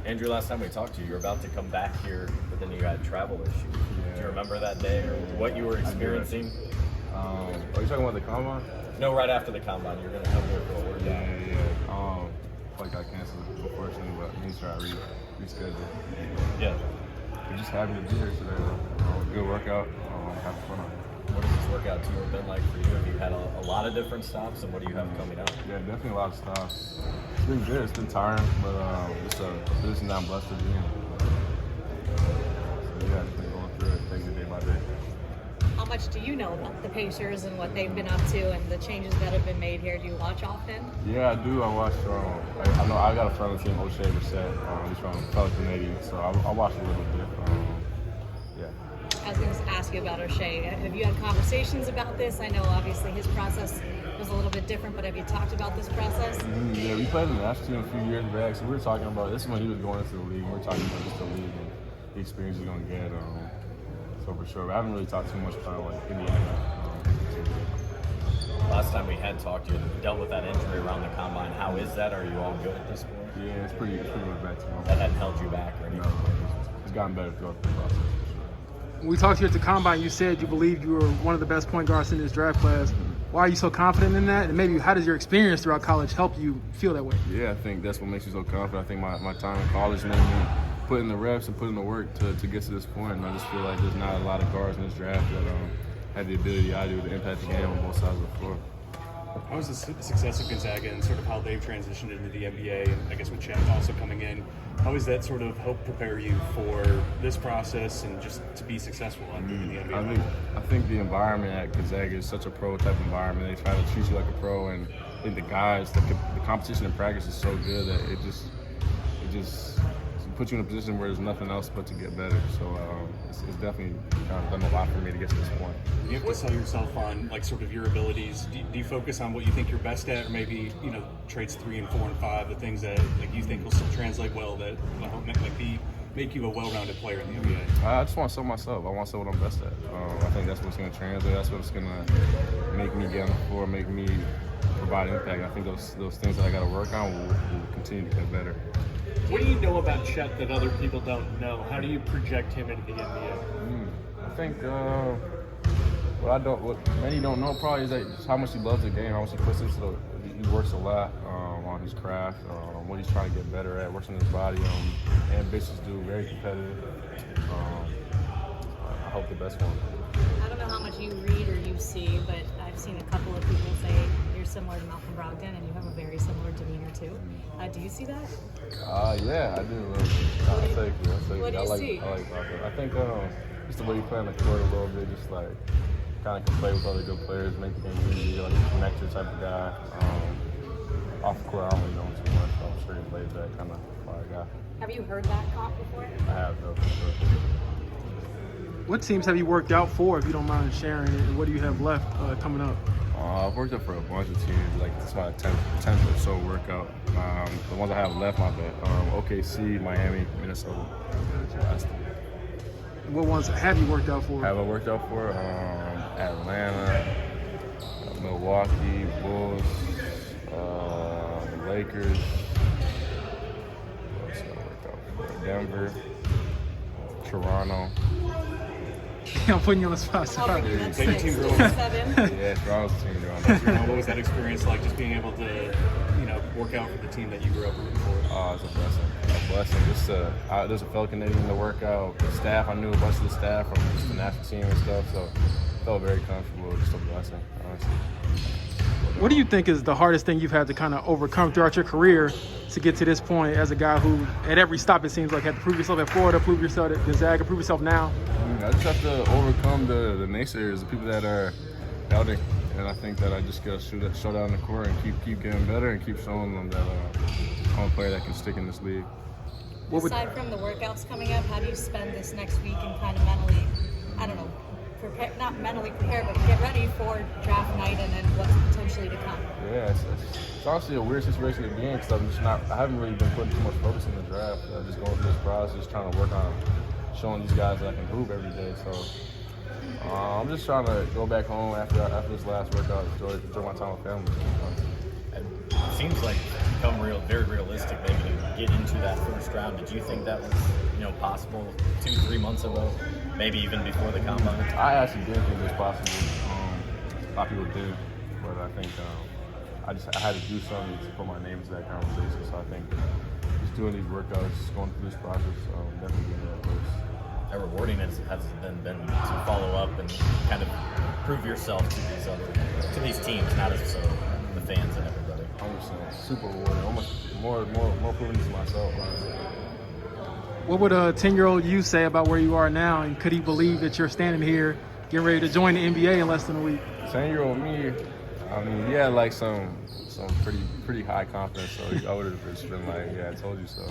Andrew, last time we talked to you, you were about to come back here, but then you had travel issues. Yeah. Do you remember that day or what you were experiencing? Are you talking about the combine? No, right after the combine, you were going to come here for a workout. Yeah. Like I canceled unfortunately, but I'm just trying to reschedule. Yeah. We're just happy to be here today. Good workout. Have fun. What has this workout tour been like for you? Have you had a lot of different stops, and what do you have coming up? Yeah, definitely a lot of stops. It's been good. It's been tiring, but it's a position that I'm blessed to be in. So yeah, just been going through it, taking it day by day. How much do you know about the Pacers and what they've been up to and the changes that have been made here? Do you watch often? Yeah, I do. I watch. I know I got a friend on the team, O'Shea Brissett. He's from fellow Canadian, so I watch a little bit. Yeah. I was going to ask you about O'Shea. Have you had conversations about this? I know obviously his process was a little bit different, but have you talked about this process? Yeah, we played in the national team a few years back, so we were talking about this is when he was going into the league. We were talking about just the league and the experience he's going to get. So for sure, but I haven't really talked too much about like Indiana. Last time we had talked, you dealt with that injury around the combine. How is that? Are you all good at this point? Yeah, it's pretty much back to normal. That hadn't held you back or anything? It's gotten better throughout the process. When we talked to you at the combine, you said you believed you were one of the best point guards in this draft class. Why are you so confident in that? And maybe how does your experience throughout college help you feel that way? Yeah, I think that's what makes me so confident. I think my time in college made me put in the reps and put in the work to get to this point. And I just feel like there's not a lot of guards in this draft that have the ability I do to impact the game on both sides of the floor. How was the success of Gonzaga and sort of how they've transitioned into the NBA, and I guess with Chet also coming in, how does that sort of help prepare you for this process and just to be successful in the NBA? I think the environment at Gonzaga is such a pro-type environment. They try to treat you like a pro, and I think the guys, the competition in practice is so good that it just puts you in a position where there's nothing else but to get better. So it's definitely kind of done a lot for me to get to this point. You have to sell yourself on like sort of your abilities. Do you focus on what you think you're best at, or maybe traits 3 and 4 and 5, the things that like you think will still translate well that make you a well-rounded player in the NBA? I just want to sell myself. I want to sell what I'm best at. I think that's what's going to translate. That's what's going to make me get on the floor, make me provide impact. I think those things that I got to work on will continue to get better. What do you know about Chet that other people don't know? How do you project him into the NBA? I think what many don't know probably is that just how much he loves the game, how much he puts into he works a lot on his craft, what he's trying to get better at, works on his body, ambitious dude, very competitive. I hope the best for him. I don't know how much you read or you see, but I've seen a couple of people say you're similar to Malcolm Brogdon and you have a very similar demeanor too. Do you see that? Yeah, I do. Thank you. What do you see? I like Brogdon. I think just the way you play on the court a little bit, just like kind of can play with other good players, make the game easy, like a connector type of guy. Off the court, I don't really know him too much, so I'm sure he plays that kind of quiet guy. Have you heard that comp before? I have, though, for sure. What teams have you worked out for, if you don't mind sharing it, and what do you have left coming up? I've worked out for a bunch of teams, like it's my 10th or so workout. The ones I have left, my bet, OKC, Miami, Minnesota. What ones have you worked out for? Have I worked out for? Atlanta, Milwaukee, Bulls, the Lakers. What else have I worked out for? Denver, Toronto. I'm putting you on the spot. Sorry. Big team growing. Yeah, Toronto's the team growing. What was that experience like, just being able to, work out for the team that you grew up rooting for? Oh, it's a blessing. Just there's a fellow Canadian to work out. The staff, I knew a bunch of the staff from just the national team and stuff, so I felt very comfortable. Just a blessing, honestly. What do you think is the hardest thing you've had to kind of overcome throughout your career to get to this point as a guy who, at every stop, it seems like, had to prove yourself at Florida, prove yourself at Gonzaga, prove yourself now? I just have to overcome the naysayers, the people that are doubting. And I think that I just got to show down the court and keep getting better and keep showing them that I'm a player that can stick in this league. Aside from the workouts coming up, how do you spend this next week and kind of mentally, not mentally prepare, but get ready for draft night and then what's potentially to come? Yeah, it's honestly a weird situation to be in because I haven't really been putting too much focus in the draft. Just going through this process, just trying to work on showing these guys that I can hoop every day. So I'm just trying to go back home after this last workout, enjoy my time with family. And it seems like become very realistic maybe to get into that first round. Did you think that was possible 2-3 months ago, maybe even before the combine? I actually didn't think it was possible. A lot of people did, but I think I had to do something to put my name into that conversation. So I think just doing these workouts, just going through this process, definitely getting that close. How rewarding has it been to follow up and kind of prove yourself to these teams, not just the fans and everybody? 100%, super rewarding. Almost more proving to myself, honestly. What would a 10-year-old you say about where you are now, and could he believe that you're standing here getting ready to join the NBA in less than a week? 10-year-old me, I mean, he had like some pretty high confidence, so I would have just been like, yeah, I told you so.